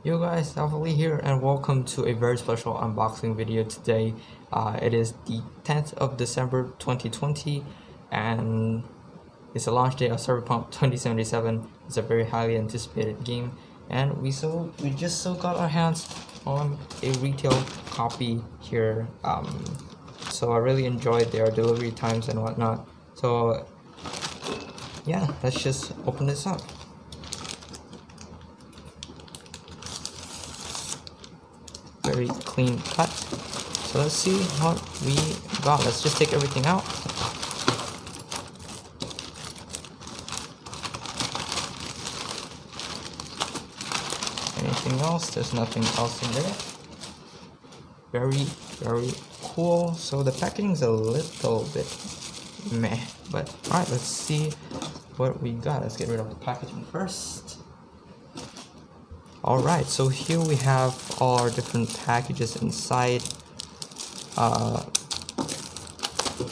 Yo guys, Alpha here and welcome to a very special unboxing video today. It is the 10th of December 2020 and it's the launch day of Cyberpunk 2077. It's a very highly anticipated game and we just got our hands on a retail copy here. So I really enjoyed their delivery times and whatnot. So yeah, let's just open this up. Very clean cut. So let's see what we got. Let's just take everything out. Anything else? There's nothing else in there. Very cool. So the packaging's a little bit meh, but alright, let's see what we got. Let's get rid of the packaging first. Alright, so here we have all our different packages inside.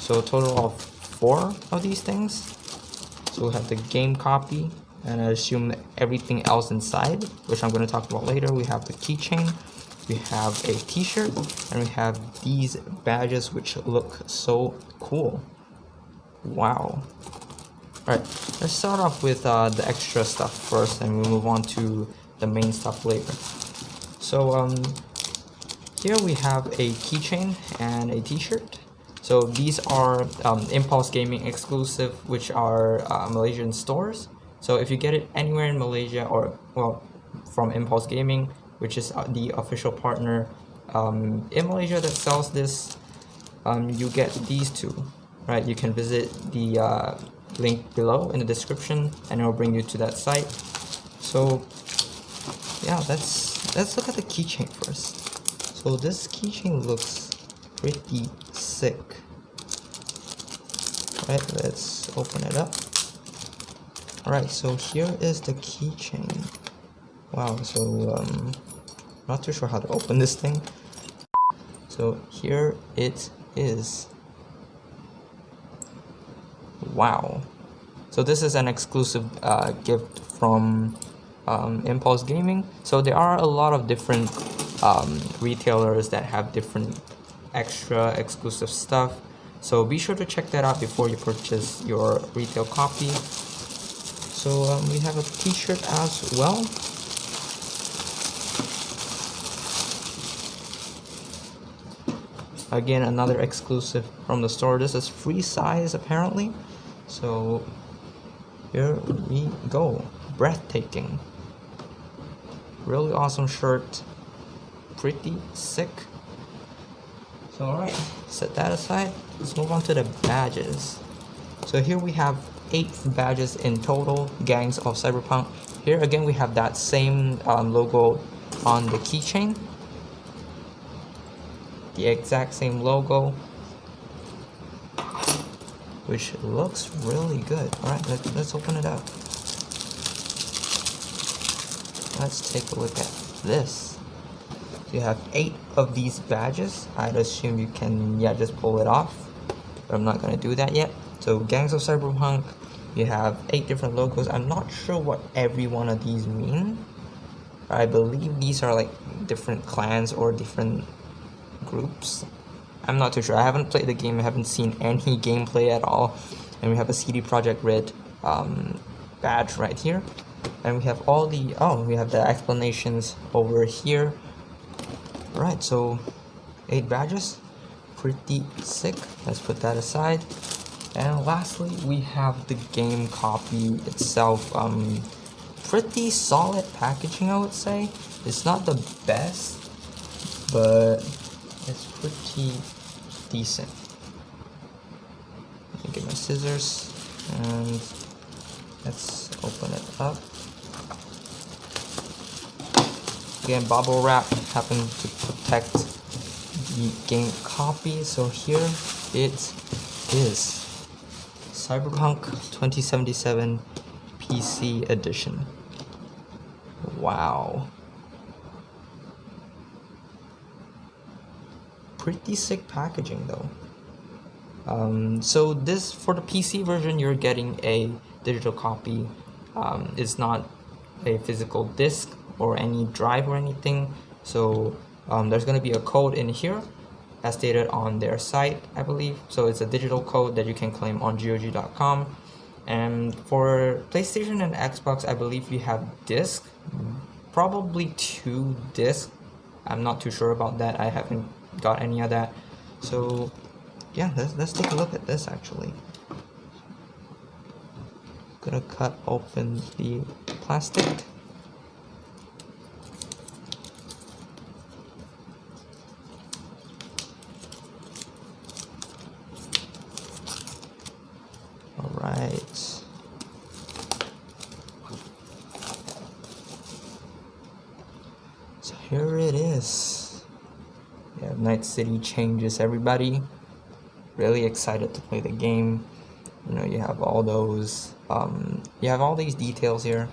So a total of 4 of these things. So we have the game copy, and I assume everything else inside, which I'm going to talk about later. We have the keychain, we have a t-shirt, and we have these badges which look so cool. Wow. Alright, let's start off with the extra stuff first, and we'll move on to the main stuff later. So here we have a keychain and a t-shirt. So these are Impulse Gaming exclusive, which are Malaysian stores. So if you get it anywhere in Malaysia, or well, from Impulse Gaming, which is the official partner in Malaysia that sells this, you get these two, right? You can visit the link below in the description and it will bring you to that site. So yeah, let's look at the keychain first. So this keychain looks pretty sick. Right, let's open it up. Alright, so here is the keychain. Wow, so not too sure how to open this thing. So here it is. Wow. So this is an exclusive gift from Impulse Gaming. So there are a lot of different retailers that have different extra exclusive stuff. So be sure to check that out before you purchase your retail copy. So we have a t-shirt as well. Again, another exclusive from the store. This is free size apparently. So here we go. Breathtaking. Really awesome shirt. Pretty sick. So alright, set that aside. Let's move on to the badges. So here we have 8 badges in total, Gangs of Cyberpunk. Here again we have that same logo on the keychain. The exact same logo, which looks really good. Alright, let's open it up. Let's take a look at this. You have 8 of these badges. I'd assume you can, yeah, just pull it off, but I'm not going to do that yet. So Gangs of Cyberpunk, you have 8 different logos. I'm not sure what every one of these mean. I believe these are like different clans or different groups. I'm not too sure. I haven't played the game. I haven't seen any gameplay at all. And we have a CD Projekt Red badge right here. And we have all the, we have the explanations over here. Alright, so 8 badges, pretty sick. Let's put that aside. And lastly, we have the game copy itself. Pretty solid packaging, I would say. It's not the best, but it's pretty decent. Let me get my scissors and let's open it up. Again, bubble wrap happened to protect the game copy. So here it is. Cyberpunk 2077 PC edition. Wow. Pretty sick packaging though. So this, for the PC version, you're getting a digital copy. It's not a physical disc, or any drive or anything. So there's going to be a code in here as stated on their site, I believe. So it's a digital code that you can claim on GOG.com. And for PlayStation and Xbox, I believe you have disc, probably 2 discs. I'm not too sure about that. I haven't got any of that. So yeah, let's take a look at this actually. Gonna cut open the plastic. Alright. So here it is. Yeah, Night City changes everybody. Really excited to play the game. You know, you have all those you have all these details here,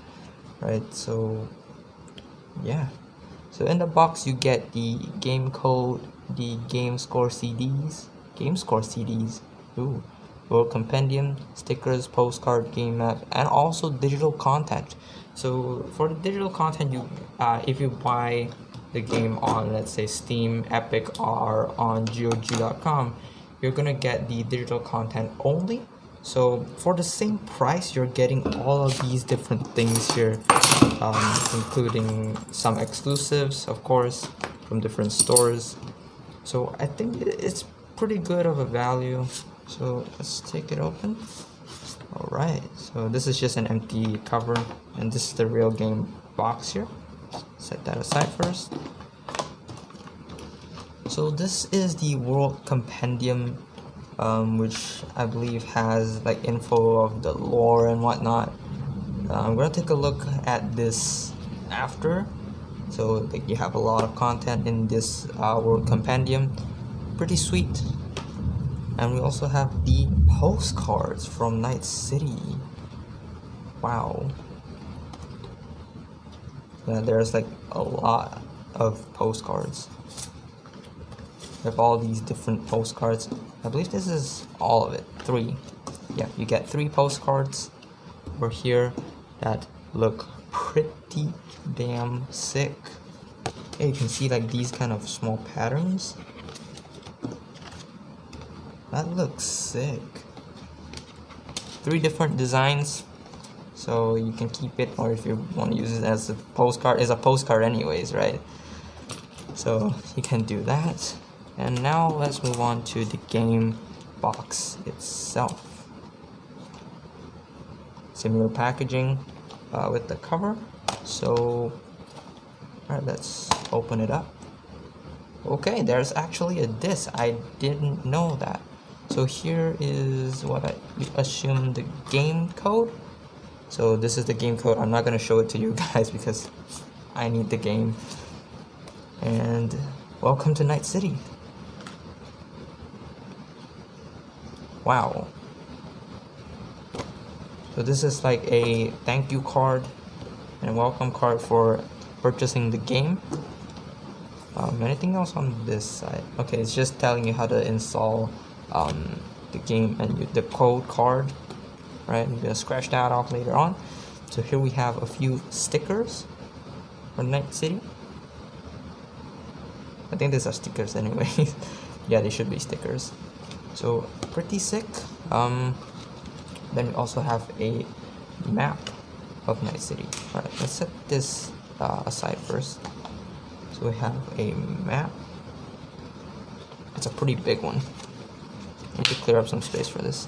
right? So yeah, so in the box you get the game code, the game score CDs, ooh, world compendium, stickers, postcard, game map, and also digital content. So for the digital content, you if you buy the game on, let's say, Steam, Epic, or on GOG.com, you're gonna get the digital content only. So for the same price, you're getting all of these different things here, including some exclusives, of course, from different stores. So I think it's pretty good of a value. So let's take it open. Alright, so this is just an empty cover, and this is the real game box here. Set that aside first. So this is the World Compendium, which I believe has like info of the lore and whatnot. I'm gonna take a look at this after. So like, you have a lot of content in this World Compendium. Pretty sweet. And we also have the postcards from Night City. Wow. Yeah, there's like a lot of postcards. You have all these different postcards. I believe this is all of it. 3. Yeah, you get 3 postcards over here that look pretty damn sick. Yeah, you can see like these kind of small patterns. That looks sick. 3 different designs, so you can keep it, or if you want to use it as a postcard, it's a postcard anyways, right? So you can do that. And now let's move on to the game box itself. Similar packaging with the cover. So alright, let's open it up. Okay, there's actually a disc. I didn't know that. So here is what I assume the game code. So this is the game code. I'm not going to show it to you guys because I need the game. And welcome to Night City. Wow. So this is like a thank you card and a welcome card for purchasing the game. Anything else on this side? Okay, it's just telling you how to install the game and the code card, right? I'm gonna scratch that off later on. So here we have a few stickers for Night City. I think these are stickers anyway. Yeah, they should be stickers. So pretty sick. Then we also have a map of Night City. Alright, let's set this aside first. So we have a map. It's a pretty big one. I need to clear up some space for this.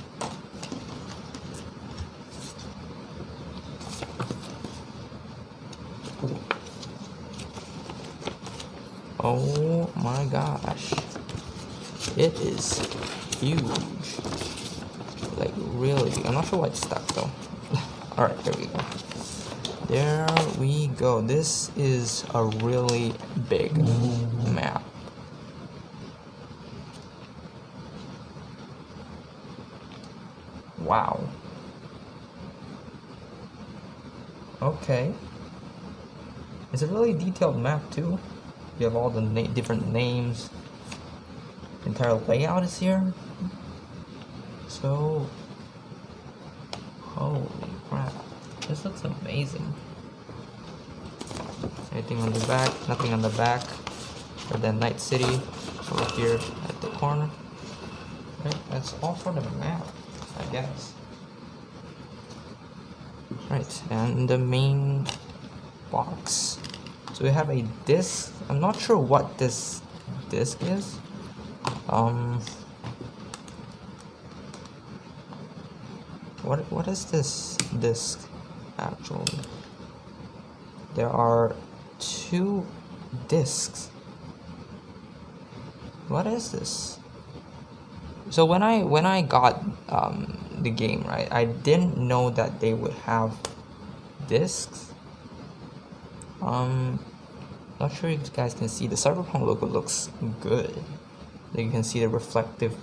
Oh my gosh. It is huge. Like really big. I'm not sure why it's stuck though. Alright, there we go. There we go. This is a really big map. Wow. Okay. It's a really detailed map too. You have all the different names. The entire layout is here. So, holy crap. This looks amazing. Anything on the back? Nothing on the back. And then Night City over here at the corner. Right, that's all for the map, I guess. Right, and the main box. So we have a disc. I'm not sure what this disc is. What is this disc actually? There are 2 discs. What is this? So when I got the game, right, I didn't know that they would have discs. Not sure if you guys can see the Cyberpunk logo looks good. You can see the reflective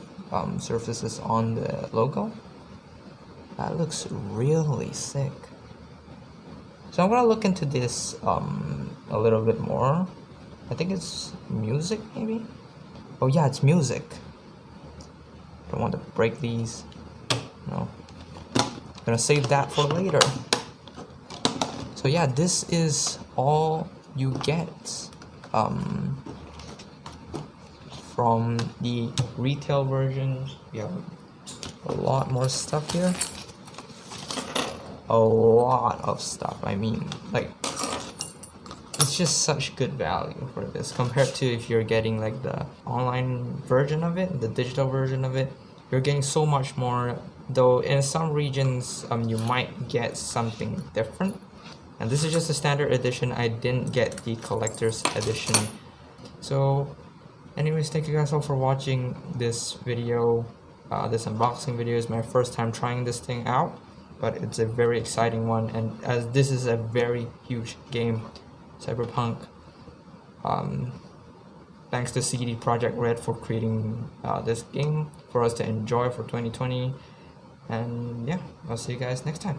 surfaces on the logo. That looks really sick. So I'm gonna look into this a little bit more. I think it's music, maybe. Oh yeah, it's music. Don't want to break these. No. Gonna save that for later. So yeah, this is all you get from the retail version. We have a lot more stuff here. A lot of stuff. I mean, like, it's just such good value for this compared to if you're getting like the online version of it, the digital version of it. You're getting so much more, though in some regions you might get something different. And this is just a standard edition. I didn't get the collector's edition. So anyways, thank you guys all for watching this video. This unboxing video is my first time trying this thing out, but it's a very exciting one, and as this is a very huge game, Cyberpunk. Thanks to CD Projekt Red for creating this game for us to enjoy for 2020. And yeah, I'll see you guys next time.